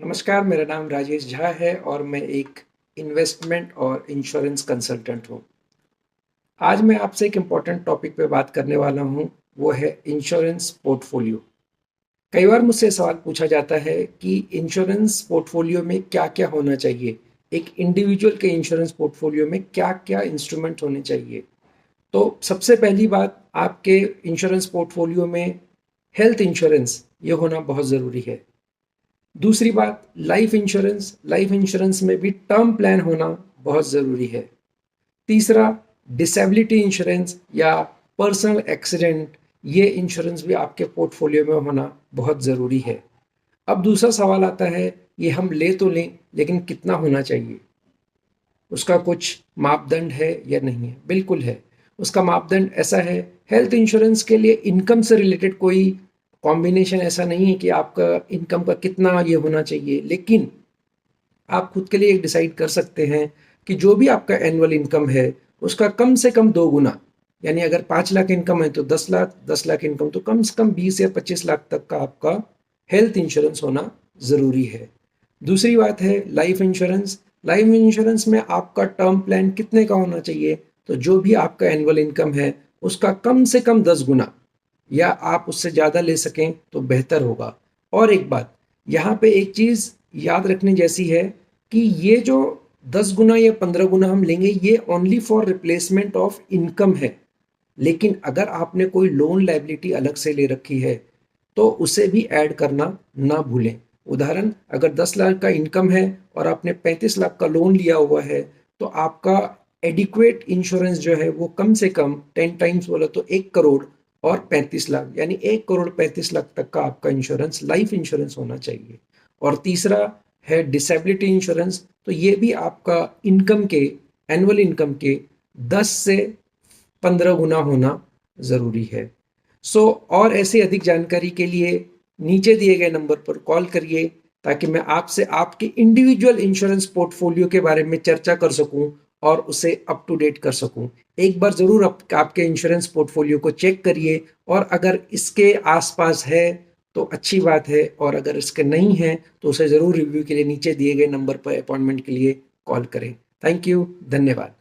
नमस्कार, मेरा नाम राजेश झा है और मैं एक इन्वेस्टमेंट और इंश्योरेंस कंसल्टेंट हूँ। आज मैं आपसे एक इम्पोर्टेंट टॉपिक पे बात करने वाला हूँ, वो है इंश्योरेंस पोर्टफोलियो। कई बार मुझसे सवाल पूछा जाता है कि इंश्योरेंस पोर्टफोलियो में क्या-क्या होना चाहिए? एक इंडिविजुअल के इंश्योरेंस पोर्टफोलियो में क्या-क्या इंस्ट्रूमेंट होने चाहिए? तो सबसे पहली बात, आपके इंश्योरेंस पोर्टफोलियो में हेल्थ इंश्योरेंस ये होना बहुत ज़रूरी है। दूसरी बात, लाइफ इंश्योरेंस में भी टर्म प्लान होना बहुत ज़रूरी है। तीसरा, डिसेबिलिटी इंश्योरेंस या पर्सनल एक्सीडेंट, ये इंश्योरेंस भी आपके पोर्टफोलियो में होना बहुत ज़रूरी है। अब दूसरा सवाल आता है, ये हम ले तो लें, लेकिन कितना होना चाहिए? उसका कुछ मापदंड है या नहीं है? बिल्कुल है। उसका मापदंड ऐसा है, हेल्थ इंश्योरेंस के लिए इनकम से रिलेटेड कोई कॉम्बिनेशन ऐसा नहीं है कि आपका इनकम का कितना ये होना चाहिए, लेकिन आप खुद के लिए डिसाइड कर सकते हैं कि जो भी आपका एनुअल इनकम है, उसका कम से कम 2 गुना, यानी अगर 5 लाख इनकम है तो 10 लाख, 10 लाख इनकम तो कम से कम 20 या 25 लाख तक का आपका हेल्थ इंश्योरेंस होना ज़रूरी है। दूसरी बात है लाइफ इंश्योरेंस। लाइफ इंश्योरेंस में आपका टर्म प्लान कितने का होना चाहिए? तो जो भी आपका एनुअल इनकम है, उसका कम से कम 10 गुना, या आप उससे ज़्यादा ले सकें तो बेहतर होगा। और एक बात, यहाँ पे एक चीज़ याद रखने जैसी है कि ये जो 10 गुना या 15 गुना हम लेंगे, ये only for replacement of income है। लेकिन अगर आपने कोई लोन लायबिलिटी अलग से ले रखी है, तो उसे भी ऐड करना ना भूलें। उदाहरण, अगर 10 लाख का इनकम है और आपने 35 लाख का लोन लिया हुआ है, तो आपका एडिक्वेट इंश्योरेंस जो है वो कम से कम 10 टाइम्स बोला तो 1 करोड़ और 35 लाख, यानी 1 करोड़ 35 लाख तक का आपका इंश्योरेंस, लाइफ इंश्योरेंस होना चाहिए। और तीसरा है डिसेबिलिटी इंश्योरेंस। तो ये भी आपका इनकम के, एनुअल इनकम के 10 से 15 गुना होना ज़रूरी है। और ऐसे अधिक जानकारी के लिए नीचे दिए गए नंबर पर कॉल करिए, ताकि मैं आपसे आपके इंडिविजुअल इंश्योरेंस पोर्टफोलियो के बारे में चर्चा कर सकूं और उसे अप टू डेट कर सकूं। एक बार ज़रूर आपके इंश्योरेंस पोर्टफोलियो को चेक करिए, और अगर इसके आसपास है तो अच्छी बात है, और अगर इसके नहीं है तो उसे ज़रूर रिव्यू के लिए नीचे दिए गए नंबर पर अपॉइंटमेंट के लिए कॉल करें। थैंक यू, धन्यवाद।